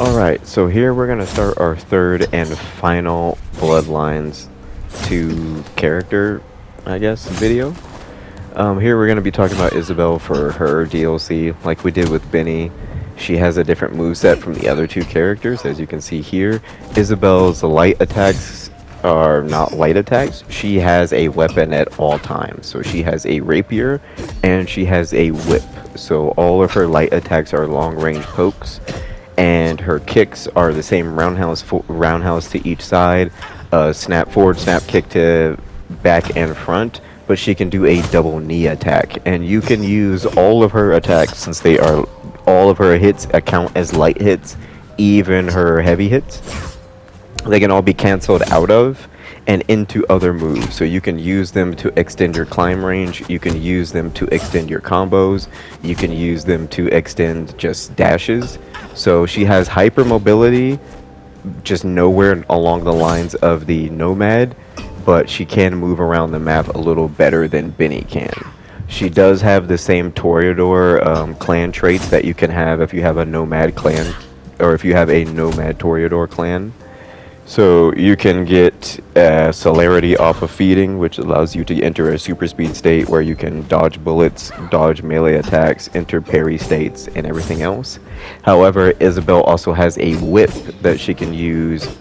Alright, so here we're gonna start our third and final Bloodlines 2 character, I guess, video. Here we're gonna be talking about Isabel for her DLC, like we did with Benny. She has a different moveset from the other two characters, as you can see here. Isabel's light attacks are not light attacks. She has a weapon at all times. So she has a rapier and she has a whip. So all of her light attacks are long range pokes, and her kicks are the same roundhouse to each side, snap forward, snap kick to back and front, but she can do a double knee attack, and you can use all of her attacks since all of her hits account as light hits, even her heavy hits. They can all be cancelled out of and into other moves, so you can use them to extend your climb range, you can use them to extend your combos, you can use them to extend just dashes. So she has hyper mobility, just nowhere along the lines of the Nomad, but she can move around the map a little better than Benny can. She does have the same Toreador clan traits that you can have if you have a Nomad clan, or if you have a Nomad Toreador clan. So you can get celerity off of feeding, which allows you to enter a super speed state where you can dodge bullets, dodge melee attacks, enter parry states, and everything else. However, Isabel also has a whip that she can use,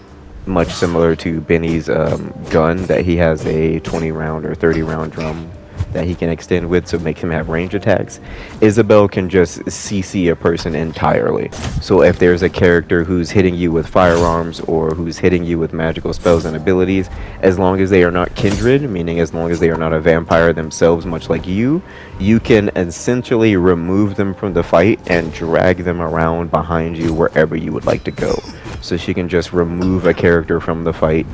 much similar to Benny's gun, that he has a 20 round or 30 round drum that he can extend with, so make him have range attacks. Isabel can just CC a person entirely. So if there's a character who's hitting you with firearms or who's hitting you with magical spells and abilities, as long as they are not kindred, meaning as long as they are not a vampire themselves, much like you can essentially remove them from the fight and drag them around behind you wherever you would like to go. So she can just remove a character from the fight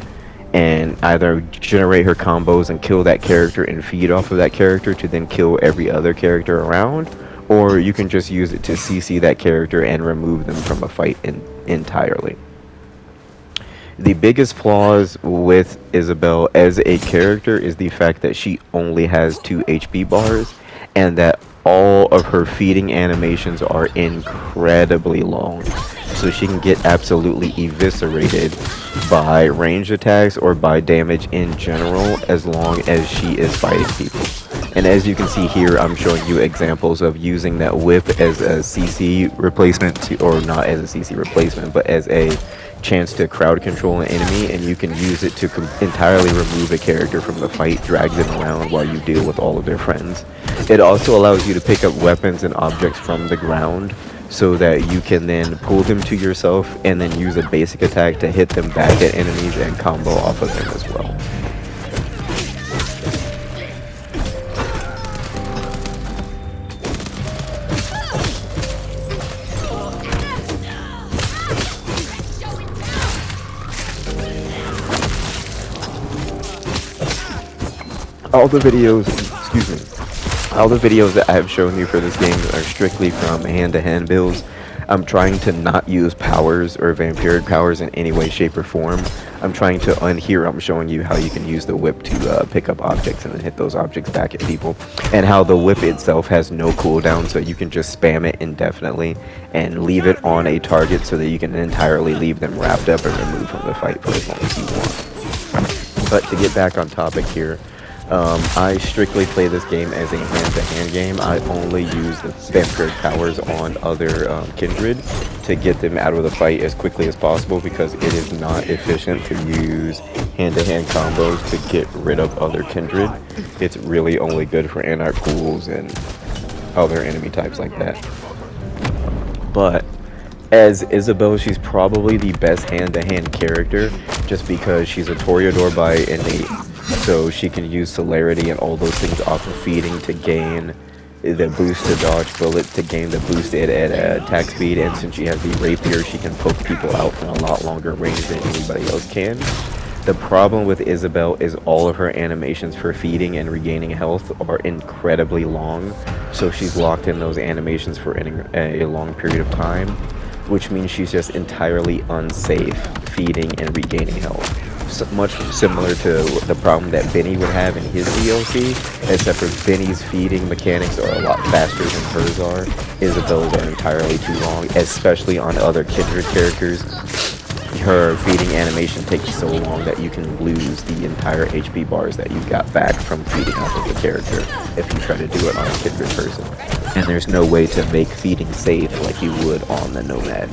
and either generate her combos and kill that character and feed off of that character to then kill every other character around, or you can just use it to CC that character and remove them from a fight entirely. The biggest flaws with Isabel as a character is the fact that she only has 2 HP bars, and that all of her feeding animations are incredibly long. So she can get absolutely eviscerated by range attacks or by damage in general, as long as she is fighting people. And as you can see here, I'm showing you examples of using that whip as a CC replacement, or not as a CC replacement, but as a chance to crowd control an enemy, and you can use it to entirely remove a character from the fight, drag them around while you deal with all of their friends. It also allows you to pick up weapons and objects from the ground, so that you can then pull them to yourself and then use a basic attack to hit them back at enemies and combo off of them as well. All the videos that I have shown you for this game are strictly from hand-to-hand builds. I'm trying to not use powers or vampiric powers in any way, shape, or form. I'm trying to here I'm showing you how you can use the whip to pick up objects and then hit those objects back at people, and how the whip itself has no cooldown, so you can just spam it indefinitely and leave it on a target so that you can entirely leave them wrapped up and removed from the fight for as long as you want. But to get back on topic here, I strictly play this game as a hand-to-hand game. I only use the vampiric powers on other kindred to get them out of the fight as quickly as possible, because it is not efficient to use hand-to-hand combos to get rid of other kindred. It's really only good for anarch ghouls and other enemy types like that. But as Isabel, she's probably the best hand-to-hand character, just because she's a Toreador by innate. So she can use celerity and all those things off of feeding to gain the boost to dodge bullets, to gain the boost at attack speed, and since she has the rapier, she can poke people out from a lot longer range than anybody else can. The problem with Isabel is all of her animations for feeding and regaining health are incredibly long, so she's locked in those animations for a long period of time, which means she's just entirely unsafe feeding and regaining health. much similar to the problem that Benny would have in his DLC, except for Benny's feeding mechanics are a lot faster than hers are. Isabel's are entirely too long, especially on other Kindred characters. Her feeding animation takes so long that you can lose the entire HP bars that you got back from feeding off of the character if you try to do it on a Kindred person. And there's no way to make feeding safe like you would on the Nomad.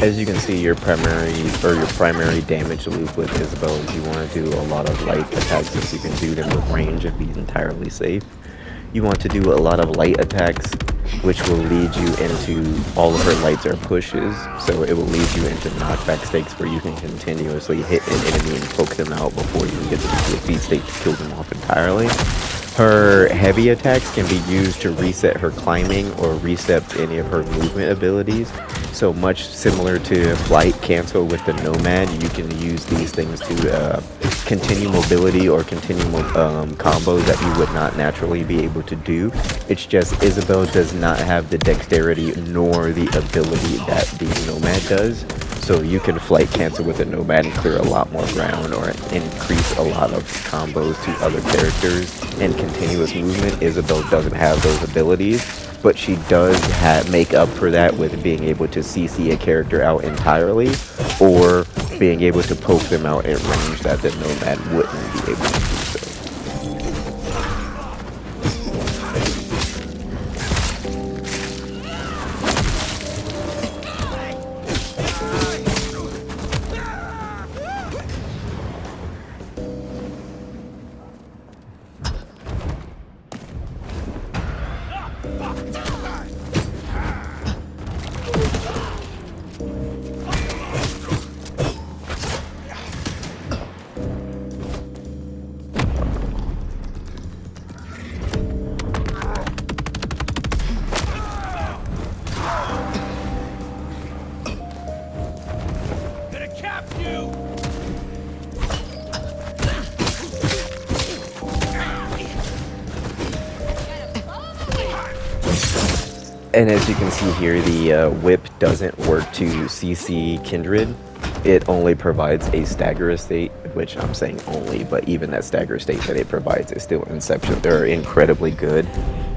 As you can see, your primary damage loop with Isabel is you want to do a lot of light attacks since you can do them with range and be entirely safe. You want to do a lot of light attacks, which will lead you into all of her lights are pushes, so it will lead you into knockback stakes where you can continuously hit an enemy and poke them out before you can get them to a feed state to kill them off entirely. Her heavy attacks can be used to reset her climbing or reset any of her movement abilities. So much similar to flight cancel with the Nomad, you can use these things to continue mobility or continue combos that you would not naturally be able to do. It's just Isabel does not have the dexterity nor the ability that the Nomad does. So you can flight cancel with a Nomad and clear a lot more ground or increase a lot of combos to other characters. And continuous movement, Isabel doesn't have those abilities, but she does make up for that with being able to CC a character out entirely or being able to poke them out at range that the Nomad wouldn't be able to do so. And as you can see here, the whip doesn't work to CC Kindred. It only provides a stagger state, which I'm saying only, but even that stagger state that it provides is still incredibly good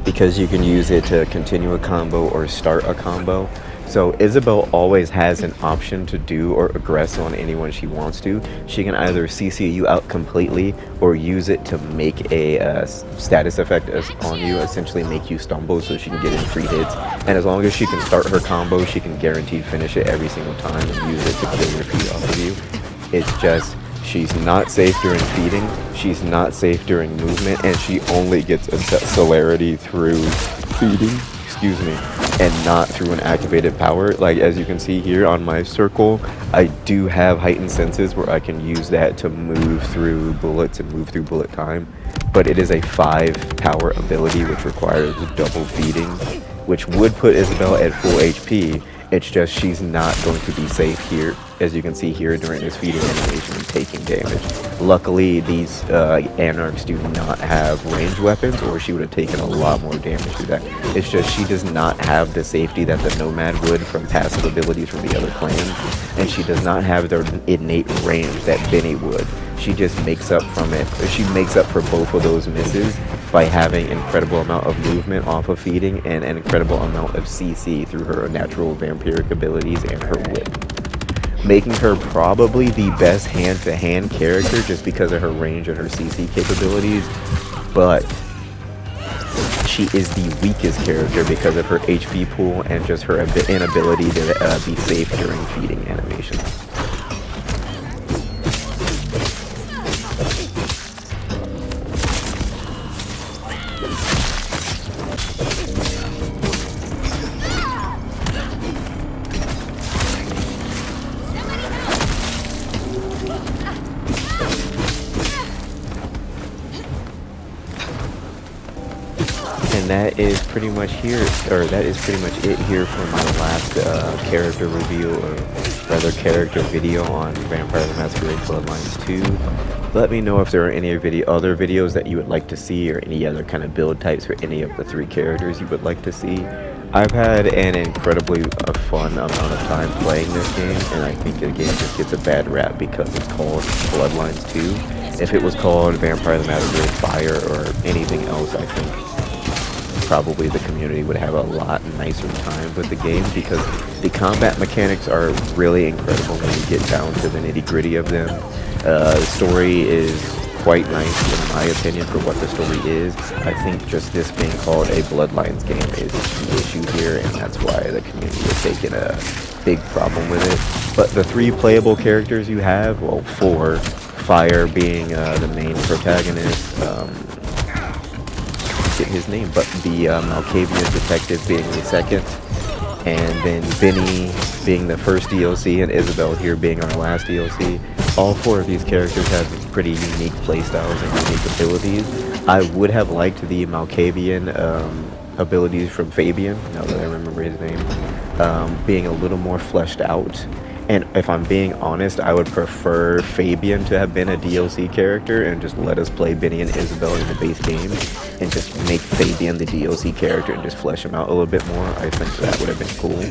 because you can use it to continue a combo or start a combo. So Isabel always has an option to do or aggress on anyone she wants to. She can either CC you out completely or use it to make a status effect on you, essentially make you stumble so she can get in free hits. And as long as she can start her combo, she can guaranteed finish it every single time and use it to kill your feed off of you. It's just, she's not safe during feeding, she's not safe during movement, and she only gets a celerity through feeding, and not through an activated power. Like as you can see here on my circle, I do have heightened senses where I can use that to move through bullets and move through bullet time, but it is a 5 power ability which requires double feeding, which would put Isabel at full HP. It's just she's not going to be safe here, as you can see here during this feeding animation and taking damage. Luckily, these Anarchs do not have ranged weapons, or she would have taken a lot more damage through that. It's just she does not have the safety that the Nomad would from passive abilities from the other clans, and she does not have the innate range that Benny would. She just makes up from it. She makes up for both of those misses by having incredible amount of movement off of feeding and an incredible amount of CC through her natural vampiric abilities and her whip, making her probably the best hand-to-hand character just because of her range and her CC capabilities, but she is the weakest character because of her HP pool and just her inability to be safe during feeding animations. And that is pretty much it here for my last character review, or rather character video on Vampire the Masquerade Bloodlines 2. Let me know if there are any other videos that you would like to see, or any other kind of build types for any of the 3 characters you would like to see. I've had an incredibly fun amount of time playing this game, and I think the game just gets a bad rap because it's called Bloodlines 2. If it was called Vampire the Masquerade Fire or anything else, I think probably the community would have a lot nicer time with the game, because the combat mechanics are really incredible when you get down to the nitty-gritty of them. The story is quite nice in my opinion for what the story is. I think just this being called a Bloodlines game is the issue here, and that's why the community is taking a big problem with it. But the 3 playable characters you have, well, 4, Fire being the main protagonist, his name, but the Malkavian detective being the second, and then Benny being the first DLC, and Isabel here being our last DLC. All 4 of these characters have pretty unique playstyles and unique abilities. I would have liked the Malkavian abilities from Fabian, now that I remember his name, being a little more fleshed out. And if I'm being honest, I would prefer Fabian to have been a DLC character and just let us play Benny and Isabel in the base game, and just make Fabian the DLC character and just flesh him out a little bit more. I think that would have been cool.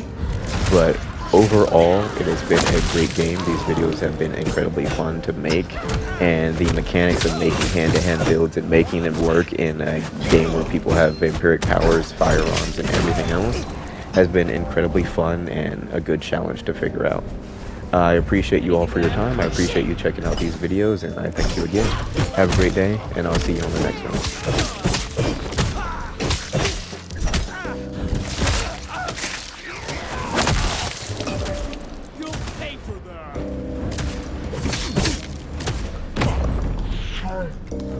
But overall, it has been a great game. These videos have been incredibly fun to make, and the mechanics of making hand-to-hand builds and making them work in a game where people have vampiric powers, firearms, and everything else has been incredibly fun and a good challenge to figure out. I appreciate you all for your time. I appreciate you checking out these videos, and I thank you again. Have a great day, and I'll see you on the next one. You'll pay for that!